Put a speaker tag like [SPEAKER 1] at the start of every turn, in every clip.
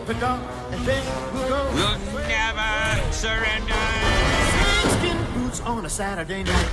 [SPEAKER 1] pick up, and then we'll go.
[SPEAKER 2] We'll never surrender.
[SPEAKER 1] Skin boots on a Saturday night.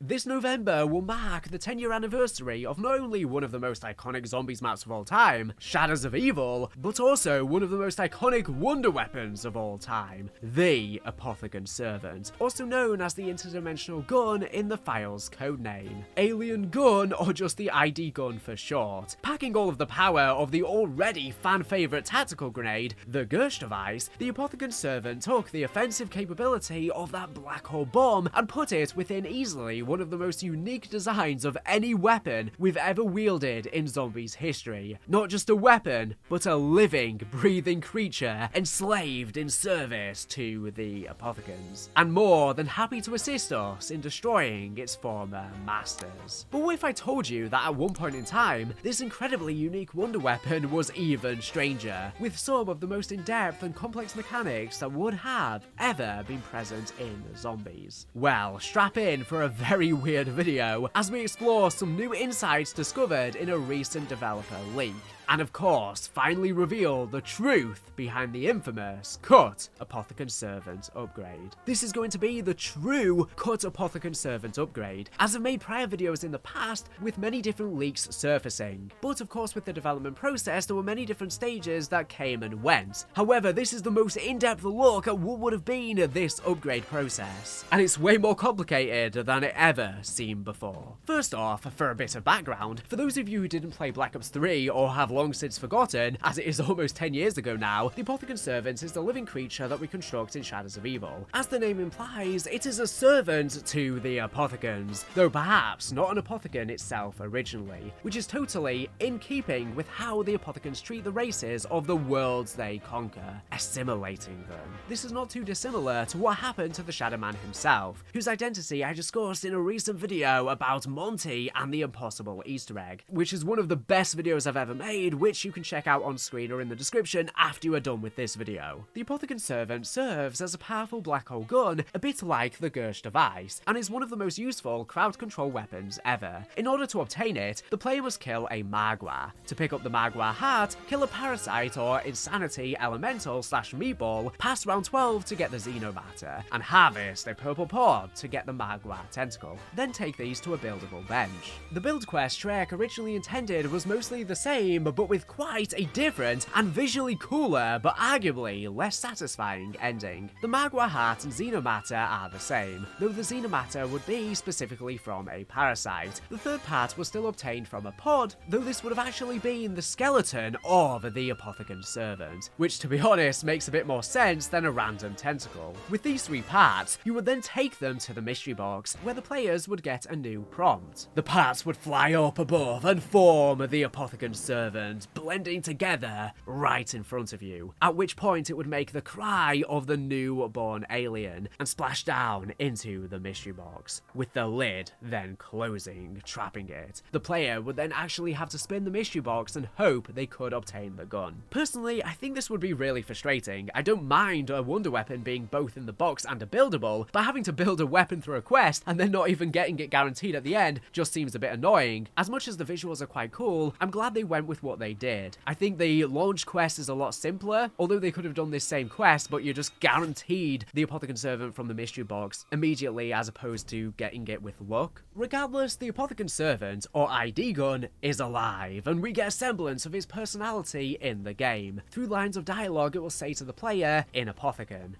[SPEAKER 3] This November will mark the 10-year anniversary of not only one of the most iconic zombies maps of all time, Shadows of Evil, but also one of the most iconic wonder weapons of all time, the Apothicon Servant, also known as the interdimensional gun in the file's codename. Alien gun, or just the ID gun for short. Packing all of the power of the already fan-favourite tactical grenade, the Gersh device, the Apothicon Servant took the offensive capability of that black hole bomb and put it within easily one of the most unique designs of any weapon we've ever wielded in zombies history. Not just a weapon, but a living, breathing creature enslaved in service to the Apothicons, and more than happy to assist us in destroying its former masters. But what if I told you that at one point in time, this incredibly unique wonder weapon was even stranger, with some of the most in-depth and complex mechanics that would have ever been present in zombies? Well, strap in for a very weird video as we explore some new insights discovered in a recent developer leak. And of course, finally reveal the truth behind the infamous cut Apothicon Servant Upgrade. This is going to be the true cut Apothicon Servant Upgrade, as I've made prior videos in the past with many different leaks surfacing. But of course, with the development process, there were many different stages that came and went. However, this is the most in-depth look at what would have been this upgrade process, and it's way more complicated than it ever seemed before. First off, for a bit of background, for those of you who didn't play Black Ops 3 or have long since forgotten, as it is almost 10 years ago now, the Apothicon Servant is the living creature that we construct in Shadows of Evil. As the name implies, it is a servant to the Apothicons, though perhaps not an Apothicon itself originally, which is totally in keeping with how the Apothicons treat the races of the worlds they conquer, assimilating them. This is not too dissimilar to what happened to the Shadow Man himself, whose identity I discussed in a recent video about Monty and the Impossible Easter egg, which is one of the best videos I've ever made, which you can check out on screen or in the description after you are done with this video. The Apothicon Servant serves as a powerful black hole gun, a bit like the Gersh device, and is one of the most useful crowd control weapons ever. In order to obtain it, the player must kill a Magua. To pick up the Magua heart, kill a parasite or insanity elemental / meatball, pass round 12 to get the xenomatter, and harvest a purple pod to get the Magua tentacle. Then take these to a buildable bench. The build quest Shrek originally intended was mostly the same, but with quite a different and visually cooler but arguably less satisfying ending. The Magua heart and xenomatter are the same, though the xenomatter would be specifically from a parasite. The third part was still obtained from a pod, though this would have actually been the skeleton of the Apothicon Servant, which to be honest makes a bit more sense than a random tentacle. With these three parts, you would then take them to the mystery box, where the players would get a new prompt. The parts would fly up above and form the Apothicon Servant, blending together right in front of you, at which point it would make the cry of the newborn alien and splash down into the mystery box, with the lid then closing, trapping it. The player would then actually have to spin the mystery box and hope they could obtain the gun. Personally, I think this would be really frustrating. I don't mind a wonder weapon being both in the box and a buildable, but having to build a weapon through a quest and then not even getting it guaranteed at the end just seems a bit annoying. As much as the visuals are quite cool, I'm glad they went with what they did. I think the launch quest is a lot simpler, although they could have done this same quest, but you're just guaranteed the Apothicon Servant from the mystery box immediately as opposed to getting it with luck. Regardless, the Apothicon Servant, or ID gun, is alive, and we get a semblance of his personality in the game. Through lines of dialogue it will say to the player in Apothicon.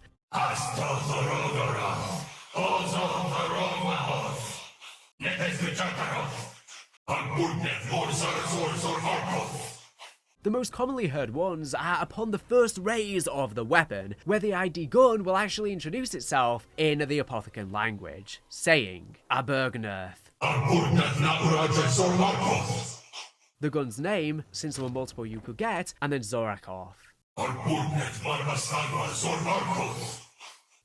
[SPEAKER 3] The most commonly heard ones are upon the first raise of the weapon, where the ID gun will actually introduce itself in the Apothicon language, saying, Abergnerth. The gun's name, since there were multiple you could get, and then Zorakov.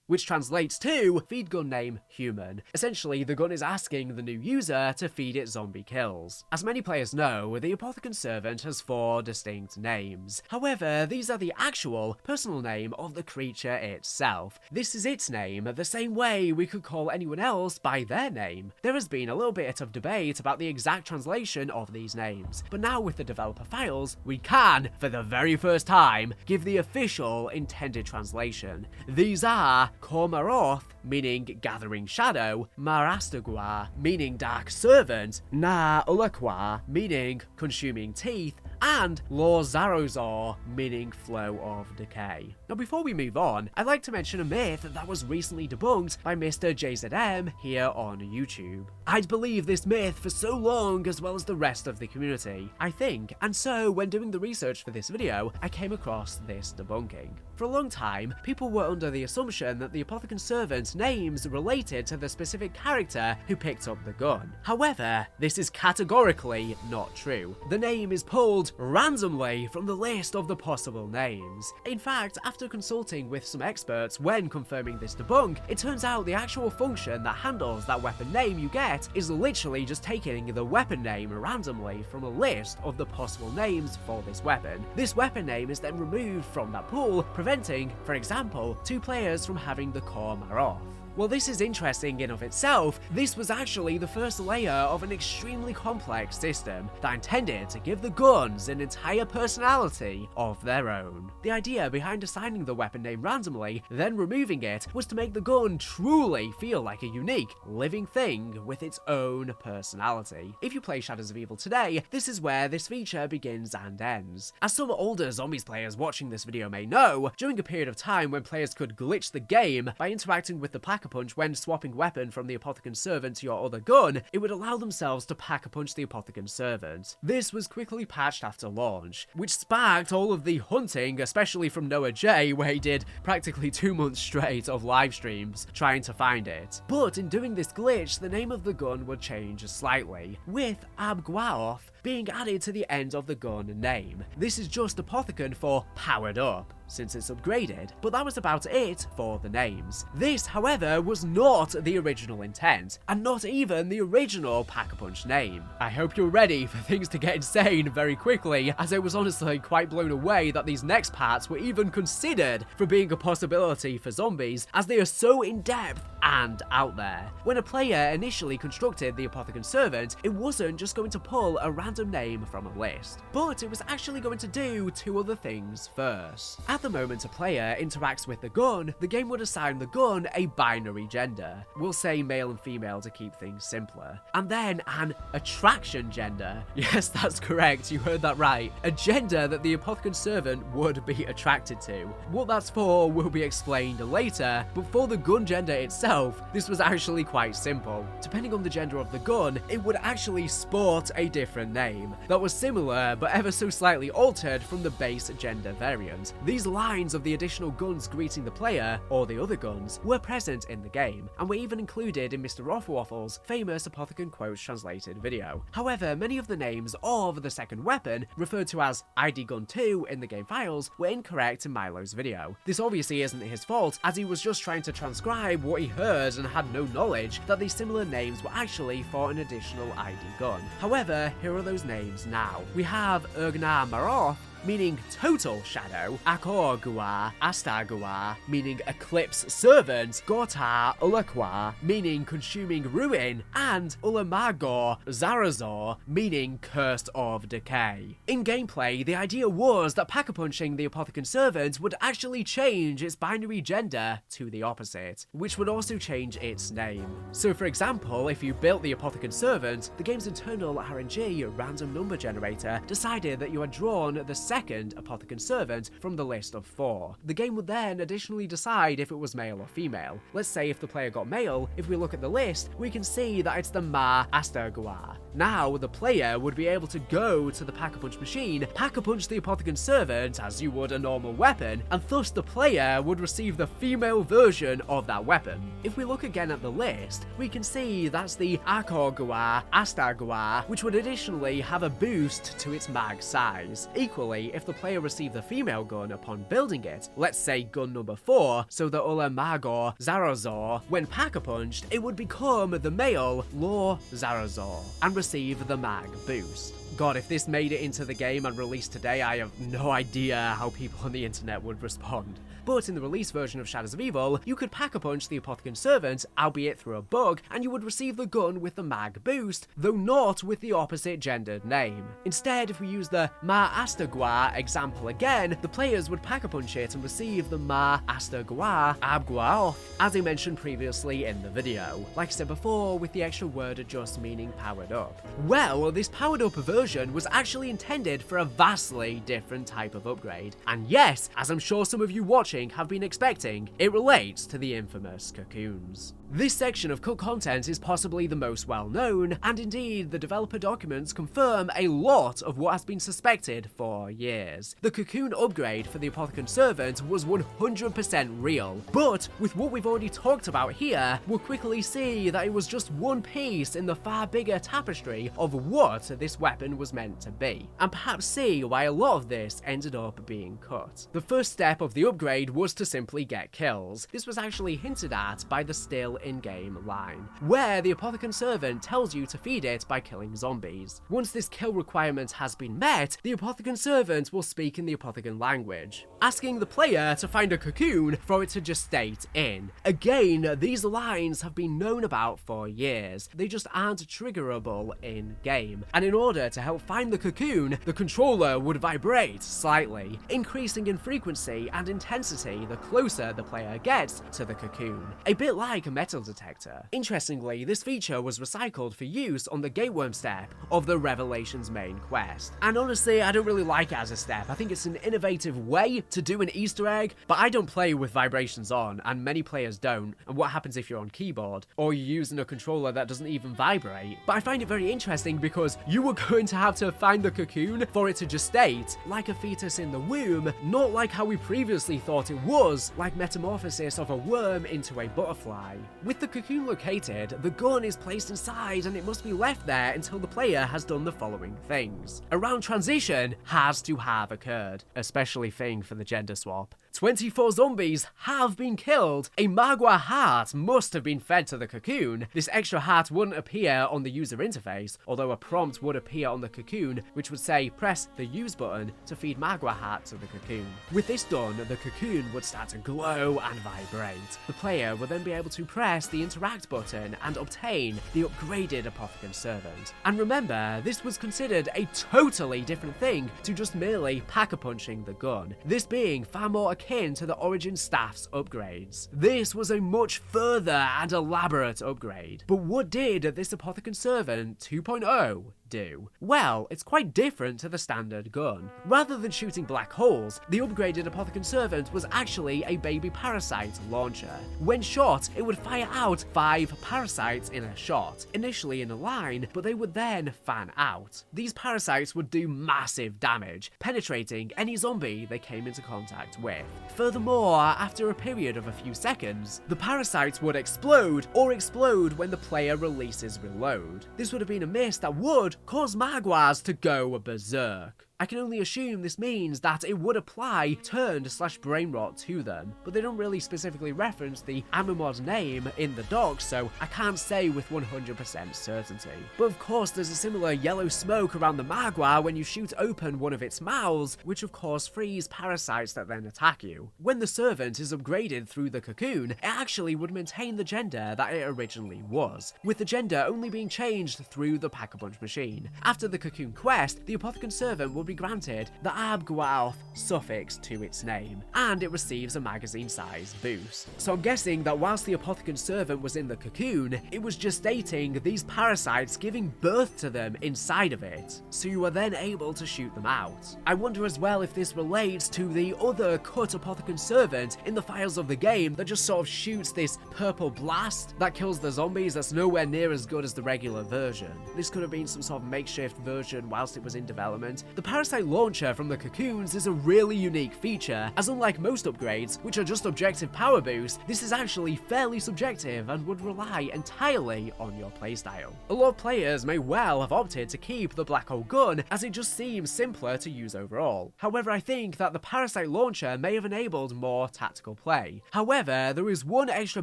[SPEAKER 3] which translates to feed gun name human. Essentially, the gun is asking the new user to feed it zombie kills. As many players know, the Apothicon Servant has 4 distinct names. However, these are the actual personal name of the creature itself. This is its name, the same way we could call anyone else by their name. There has been a little bit of debate about the exact translation of these names, but now with the developer files, we can, for the very first time, give the official intended translation. These are Kormaroth, meaning gathering shadow, Marastagua, meaning dark servant, Na Ulakwa, meaning consuming teeth, and Lor-Zarozor, meaning flow of decay. Now before we move on, I'd like to mention a myth that was recently debunked by Mr. JZM here on YouTube. I'd believed this myth for so long as well as the rest of the community, I think, and so when doing the research for this video, I came across this debunking. For a long time, people were under the assumption that the Apothicon Servant names related to the specific character who picked up the gun. However, this is categorically not true. The name is pulled randomly from the list of the possible names. In fact, after consulting with some experts when confirming this debunk, it turns out the actual function that handles that weapon name you get is literally just taking the weapon name randomly from a list of the possible names for this weapon. This weapon name is then removed from that pool, preventing, for example, 2 players from having the Kormaroth. While this is interesting in of itself, this was actually the first layer of an extremely complex system that intended to give the guns an entire personality of their own. The idea behind assigning the weapon name randomly, then removing it, was to make the gun truly feel like a unique, living thing with its own personality. If you play Shadows of Evil today, this is where this feature begins and ends. As some older Zombies players watching this video may know, during a period of time when players could glitch the game by interacting with the Pack-a-Punch when swapping weapon from the Apothicon Servant to your other gun, it would allow themselves to Pack-a-Punch the Apothicon Servant. This was quickly patched after launch, which sparked all of the hunting, especially from Noah J, where he did practically 2 months straight of live streams trying to find it. But in doing this glitch, the name of the gun would change slightly, with Abgwaoth being added to the end of the gun name. This is just Apothicon for powered up, since it's upgraded, but that was about it for the names. This, however, was not the original intent, and not even the original Pack-a-Punch name. I hope you're ready for things to get insane very quickly, as I was honestly quite blown away that these next parts were even considered for being a possibility for zombies, as they are so in-depth and out there. When a player initially constructed the Apothicon Servant, it wasn't just going to pull a random name from a list, but it was actually going to do 2 other things first. At the moment a player interacts with the gun, the game would assign the gun a binary gender. We'll say male and female to keep things simpler. And then an attraction gender. Yes, that's correct, you heard that right. A gender that the Apothicon Servant would be attracted to. What that's for will be explained later, but for the gun gender itself, this was actually quite simple. Depending on the gender of the gun, it would actually sport a different name that was similar but ever so slightly altered from the base gender variant. These lines of the additional guns greeting the player, or the other guns, were present in the game, and were even included in Mr. Waffle's famous Apothicon Quotes translated video. However, many of the names of the second weapon, referred to as ID Gun 2 in the game files, were incorrect in Milo's video. This obviously isn't his fault, as he was just trying to transcribe what he heard and had no knowledge that these similar names were actually for an additional ID gun. However, here are those names now. We have Urgna Maroth, meaning total shadow, Akorgua, Astagua, meaning eclipse servant, Gorta Ulakwa, meaning consuming ruin, and Ulamagor Zarazor, meaning cursed of decay. In gameplay, the idea was that Pack-a-Punching the Apothicon Servant would actually change its binary gender to the opposite, which would also change its name. So for example, if you built the Apothicon Servant, the game's internal RNG random number generator decided that you had drawn the second Apothicon Servant from the list of 4. The game would then additionally decide if it was male or female. Let's say if the player got male, if we look at the list, we can see that it's the Ma Astagua. Now, the player would be able to go to the Pack-a-Punch machine, Pack-a-Punch the Apothicon Servant as you would a normal weapon, and thus the player would receive the female version of that weapon. If we look again at the list, we can see that's the Akorgua Astagua, which would additionally have a boost to its mag size. Equally, say if the player received the female gun upon building it, let's say gun number 4, so the Ula Magor Zarazor, when pack-a-punched, it would become the male Lor Zarazor and receive the mag boost. God, if this made it into the game and released today, I have no idea how people on the internet would respond. But in the release version of Shadows of Evil, you could pack-a-punch the Apothicon Servant, albeit through a bug, and you would receive the gun with the mag boost, though not with the opposite gendered name. Instead, if we use the Ma Astagua example again, the players would pack-a-punch it and receive the Ma Astagua Abguaoth, as I mentioned previously in the video. Like I said before, with the extra word adjust meaning powered up. Well, this powered up version was actually intended for a vastly different type of upgrade. And yes, as I'm sure some of you watching have been expecting, it relates to the infamous cocoons. This section of cut content is possibly the most well known, and indeed the developer documents confirm a lot of what has been suspected for years. The cocoon upgrade for the Apothicon Servant was 100% real, but with what we've already talked about here, we'll quickly see that it was just one piece in the far bigger tapestry of what this weapon was meant to be, and perhaps see why a lot of this ended up being cut. The first step of the upgrade was to simply get kills. This was actually hinted at by the still in-game line, where the Apothicon Servant tells you to feed it by killing zombies. Once this kill requirement has been met, the Apothicon Servant will speak in the Apothicon language, asking the player to find a cocoon for it to gestate in. Again, these lines have been known about for years, they just aren't triggerable in-game, and in order to help find the cocoon, the controller would vibrate slightly, increasing in frequency and intensity the closer the player gets to the cocoon, a bit like a metal detector. Interestingly, this feature was recycled for use on the gateworm step of the Revelations main quest. And honestly, I don't really like it as a step. I think it's an innovative way to do an Easter egg, but I don't play with vibrations on, and many players don't. And what happens if you're on keyboard, or you're using a controller that doesn't even vibrate? But I find it very interesting because you were going to have to find the cocoon for it to gestate, like a fetus in the womb, not like how we previously thought it was, like metamorphosis of a worm into a butterfly. With the cocoon located, the gun is placed inside and it must be left there until the player has done the following things. A round transition has to have occurred, especially thing for the gender swap. 24 zombies have been killed. A Magua heart must have been fed to the cocoon. This extra heart wouldn't appear on the user interface, although a prompt would appear on the cocoon, which would say press the use button to feed Magua heart to the cocoon. With this done, the cocoon would start to glow and vibrate. The player would then be able to press the interact button and obtain the upgraded Apothicon Servant. And remember, this was considered a totally different thing to just merely pack-a-punching the gun, this being far more akin to the Origin Staff's upgrades. This was a much further and elaborate upgrade. But what did this Apothicon Servant 2.0 do? Well, it's quite different to the standard gun. Rather than shooting black holes, the upgraded Apothicon Servant was actually a baby parasite launcher. When shot, it would fire out 5 parasites in a shot, initially in a line, but they would then fan out. These parasites would do massive damage, penetrating any zombie they came into contact with. Furthermore, after a period of a few seconds, the parasites would explode, or explode when the player releases reload. This would have been a miss that would cause Maguas to go berserk. I can only assume this means that it would apply turned/brain rot to them, but they don't really specifically reference the Amimod name in the docs, so I can't say with 100% certainty. But of course there's a similar yellow smoke around the Magua when you shoot open one of its mouths, which of course frees parasites that then attack you. When the servant is upgraded through the cocoon, it actually would maintain the gender that it originally was, with the gender only being changed through the pack-a-punch machine. After the cocoon quest, the Apothicon Servant will be granted the Abguaoth suffix to its name, and it receives a magazine size boost. So I'm guessing that whilst the Apothicon Servant was in the cocoon, it was gestating these parasites, giving birth to them inside of it, so you were then able to shoot them out. I wonder as well if this relates to the other cut Apothicon Servant in the files of the game that just sort of shoots this purple blast that kills the zombies that's nowhere near as good as the regular version. This could have been some sort of makeshift version whilst it was in development. The Parasite Launcher from the cocoons is a really unique feature, as unlike most upgrades, which are just objective power boosts, this is actually fairly subjective and would rely entirely on your playstyle. A lot of players may well have opted to keep the black hole gun, as it just seems simpler to use overall. However, I think that the Parasite Launcher may have enabled more tactical play. However, there is one extra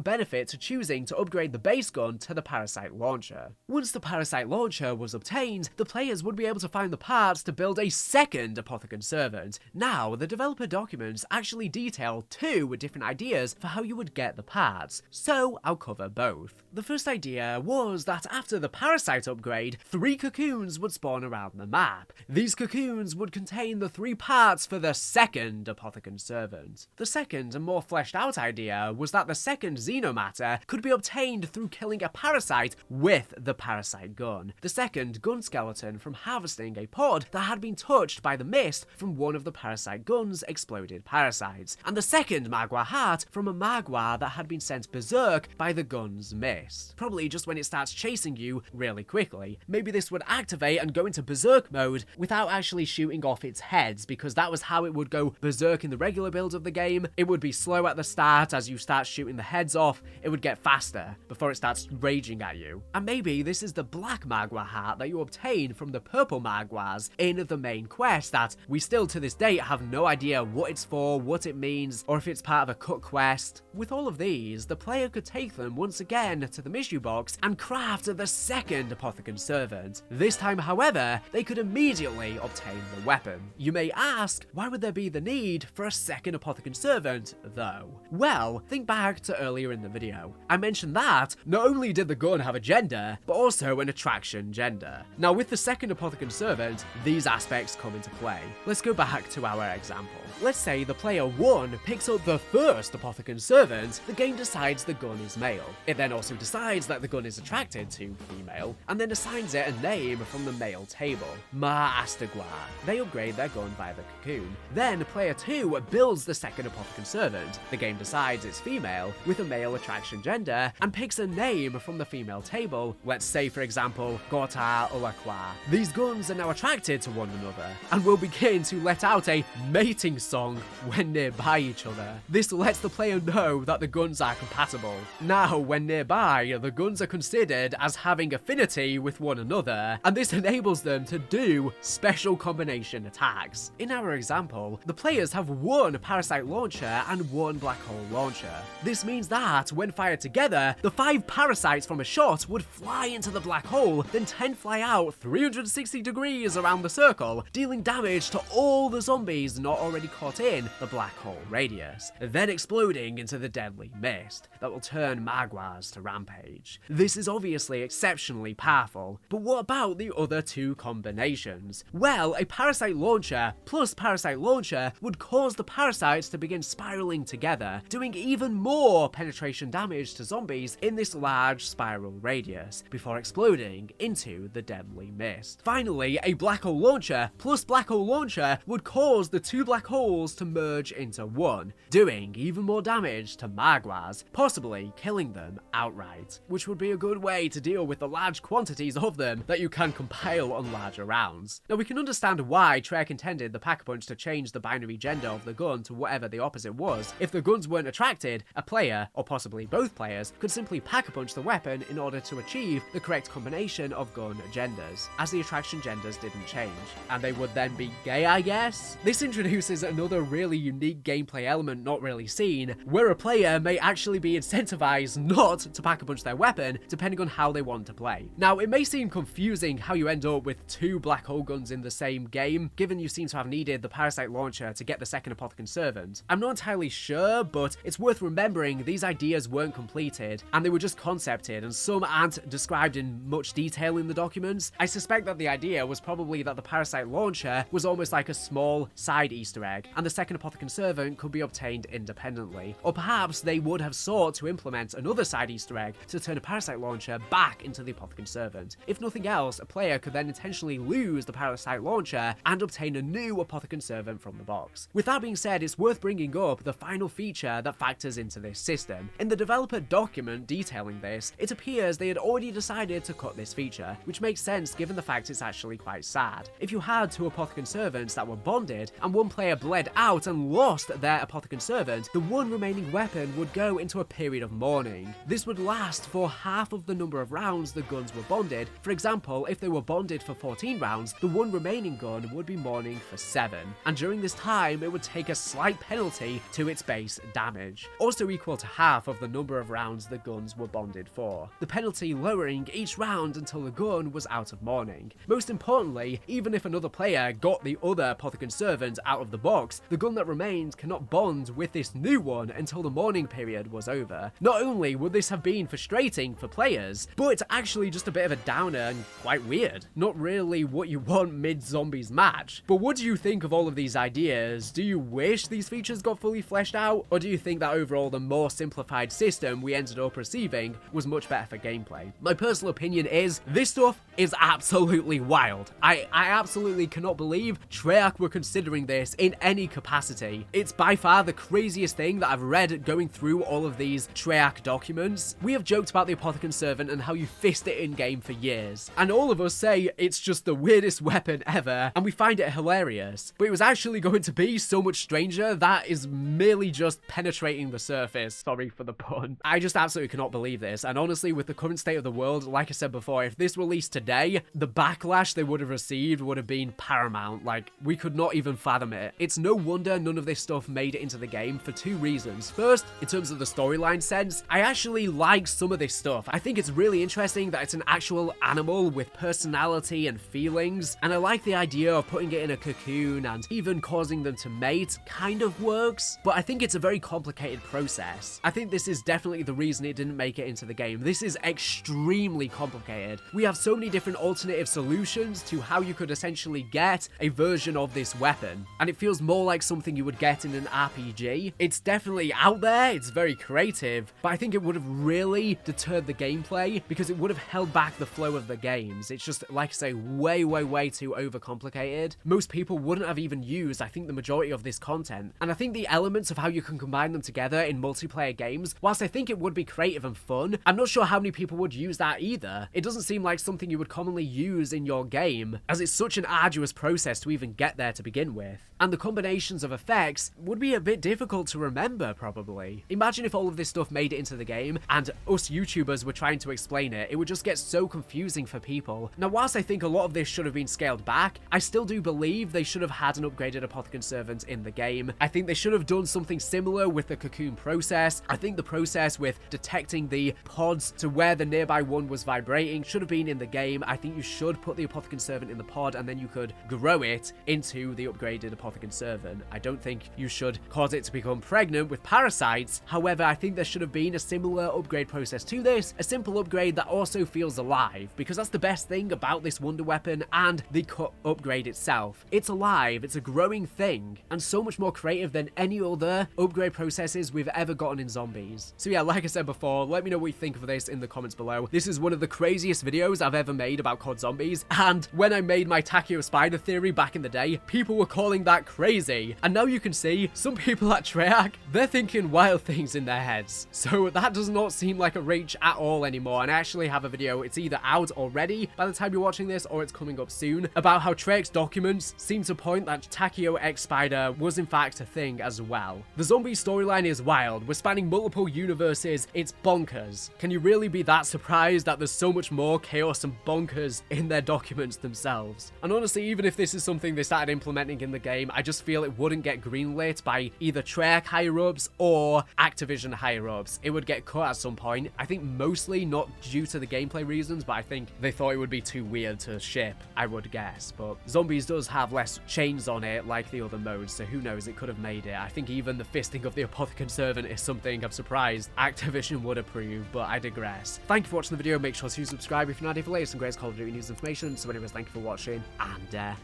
[SPEAKER 3] benefit to choosing to upgrade the base gun to the Parasite Launcher. Once the Parasite Launcher was obtained, the players would be able to find the parts to build a second Apothicon Servant. Now, the developer documents actually detail two different ideas for how you would get the parts, so I'll cover both. The first idea was that after the Parasite upgrade, 3 cocoons would spawn around the map. These cocoons would contain the 3 parts for the second Apothicon Servant. The second and more fleshed out idea was that the second xenomatter could be obtained through killing a parasite with the Parasite gun. The second gun skeleton from harvesting a pod that had been touched by the mist from one of the Parasite gun's exploded parasites, and the second Magua heart from a Magua that had been sent berserk by the gun's mist. Probably just when it starts chasing you really quickly. Maybe this would activate and go into berserk mode without actually shooting off its heads, because that was how it would go berserk in the regular build of the game. It would be slow at the start. As you start shooting the heads off, it would get faster before it starts raging at you. And maybe this is the black Magua heart that you obtain from the purple Maguas in the main quest that we still to this date have no idea what it's for, what it means, or if it's part of a cut quest. With all of these, the player could take them once again to the mystery box and craft the second Apothicon Servant. This time, however, they could immediately obtain the weapon. You may ask, why would there be the need for a second Apothicon Servant, though? Well, think back to earlier in the video. I mentioned that not only did the gun have a gender, but also an attraction gender. Now, with the second Apothicon Servant, these aspects come into play. Let's go back to our example. Let's say the player 1 picks up the first Apothicon Servant, the game decides the gun is male. It then also decides that the gun is attracted to female, and then assigns it a name from the male table, Ma Astagua. They upgrade their gun via the cocoon. Then player 2 builds the second Apothicon Servant. The game decides it's female, with a male attraction gender, and picks a name from the female table, let's say for example, Gota Ulaqua. These guns are now attracted to one another, and will begin to let out a mating song when nearby each other. This lets the player know that the guns are compatible. Now, when nearby, the guns are considered as having affinity with one another, and this enables them to do special combination attacks. In our example, the players have 1 Parasite Launcher and 1 Black Hole Launcher. This means that, when fired together, the 5 parasites from a shot would fly into the black hole, then 10 fly out 360 degrees around the circle, dealing damage to all the zombies not already caught in the black hole radius, then exploding into the deadly mist that will turn Maguas to rampage. This is obviously exceptionally powerful, but what about the other 2 combinations? Well, a Parasite Launcher plus Parasite Launcher would cause the parasites to begin spiraling together, doing even more penetration damage to zombies in this large spiral radius, before exploding into the deadly mist. Finally, a Black Hole Launcher plus Black Hole Launcher would cause the 2 black holes to merge into one, doing even more damage to Maguas, possibly killing them outright, which would be a good way to deal with the large quantities of them that you can compile on larger rounds. Now, we can understand why Treyarch intended the Pack-a-Punch to change the binary gender of the gun to whatever the opposite was. If the guns weren't attracted, a player, or possibly both players, could simply Pack-a-Punch the weapon in order to achieve the correct combination of gun genders, as the attraction genders didn't change, and they would then be gay, I guess? This introduces another really unique gameplay element not really seen, where a player may actually be incentivized not to Pack-a-Punch their weapon, depending on how they want to play. Now, it may seem confusing how you end up with 2 black hole guns in the same game, given you seem to have needed the Parasite Launcher to get the second Apothicon Servant. I'm not entirely sure, but it's worth remembering these ideas weren't completed, and they were just concepted, and some aren't described in much detail in the documents. I suspect that the idea was probably that the Parasite Launcher was almost like a small side Easter egg, and the second Apothicon Servant could be obtained independently. Or perhaps they would have sought to implement another side Easter egg to turn a Parasite Launcher back into the Apothicon Servant. If nothing else, a player could then intentionally lose the Parasite Launcher and obtain a new Apothicon Servant from the box. With that being said, it's worth bringing up the final feature that factors into this system. In the developer document detailing this, it appears they had already decided to cut this feature, which makes sense given the fact it's actually quite sad. If you had had two Apothicon Servants that were bonded, and one player bled out and lost their Apothicon Servant, the one remaining weapon would go into a period of mourning. This would last for half of the number of rounds the guns were bonded. For example, if they were bonded for 14 rounds, the one remaining gun would be mourning for 7, and during this time it would take a slight penalty to its base damage, also equal to half of the number of rounds the guns were bonded for, the penalty lowering each round until the gun was out of mourning. Most importantly, even if another player got the other Apothicon Servant out of the box, the gun that remained cannot bond with this new one until the mourning period was over. Not only would this have been frustrating for players, but it's actually just a bit of a downer and quite weird. Not really what you want mid-zombies match. But what do you think of all of these ideas? Do you wish these features got fully fleshed out? Or do you think that overall the more simplified system we ended up receiving was much better for gameplay? My personal opinion is, this stuff is absolutely wild. I absolutely cannot believe Treyarch were considering this in any capacity. It's by far the craziest thing that I've read going through all of these Treyarch documents. We have joked about the Apothicon Servant and how you fist it in game for years, and all of us say it's just the weirdest weapon ever, and we find it hilarious. But it was actually going to be so much stranger. That is merely just penetrating the surface. Sorry for the pun. I just absolutely cannot believe this, and honestly, with the current state of the world, like I said before, if this released today, the backlash they would have received would have been paramount. Like, we could not even fathom it. It's no wonder none of this stuff made it into the game for two reasons. First, in terms of the storyline sense, I actually like some of this stuff. I think it's really interesting that it's an actual animal with personality and feelings, and I like the idea of putting it in a cocoon and even causing them to mate. Kind of works, but I think it's a very complicated process. I think this is definitely the reason it didn't make it into the game. This is extremely complicated. We have so many different alternative solutions to how you could essentially get a version of this weapon, and it feels more like something you would get in an RPG. It's definitely out there, it's very creative, but I think it would have really deterred the gameplay because it would have held back the flow of the games. It's just, like I say, way too overcomplicated. Most people wouldn't have even used, I think, the majority of this content, and I think the elements of how you can combine them together in multiplayer games, whilst I think it would be creative and fun, I'm not sure how many people would use that either. It doesn't seem like something you would commonly use in your game, as it's such an arduous process to even get there to begin with. And the combinations of effects would be a bit difficult to remember, probably. Imagine if all of this stuff made it into the game, and us YouTubers were trying to explain it. It would just get so confusing for people. Now, whilst I think a lot of this should have been scaled back, I still do believe they should have had an upgraded Apothicon Servant in the game. I think they should have done something similar with the cocoon process. I think the process with detecting the pods to where the nearby one was vibrating should have been in the game. I think you should put the Apothicon Servant in the pod, and then you could grow it into the upgraded Apothicon Servant. I don't think you should cause it to become pregnant with parasites. However, I think there should have been a similar upgrade process to this, a simple upgrade that also feels alive, because that's the best thing about this wonder weapon and the upgrade itself. It's alive, it's a growing thing, and so much more creative than any other upgrade processes we've ever gotten in zombies. So yeah, like I said before, let me know what you think of this in the comments below. This is one of the craziest videos I've ever made about COD Zombies, and when I made my Tachyo spider theory back in the day, people were calling that crazy, and now you can see some people at Treyarch, they're thinking wild things in their heads. So that does not seem like a reach at all anymore, and I actually have a video, it's either out already by the time you're watching this or it's coming up soon, about how Treyarch's documents seem to point that Tachyo X Spider was in fact a thing as well. The zombie storyline is wild, we're spanning multiple universes, it's bonkers. Can you really be that surprised that there's so much more chaos and bonkers in their documents themselves? And honestly, even if this is something they started implementing in the game, I just feel it wouldn't get greenlit by either Treyarch higher-ups or Activision higher-ups. It would get cut at some point. I think mostly not due to the gameplay reasons, but I think they thought it would be too weird to ship, I would guess. But Zombies does have less chains on it like the other modes, so who knows, it could have made it. I think even the fisting of the Apothicon Servant is something I'm surprised Activision would approve, but I digress. Thank you for watching the video, make sure to subscribe if you're not here for latest and greatest Call of Duty news information. So anyways, thank you for watching, and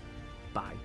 [SPEAKER 3] bye.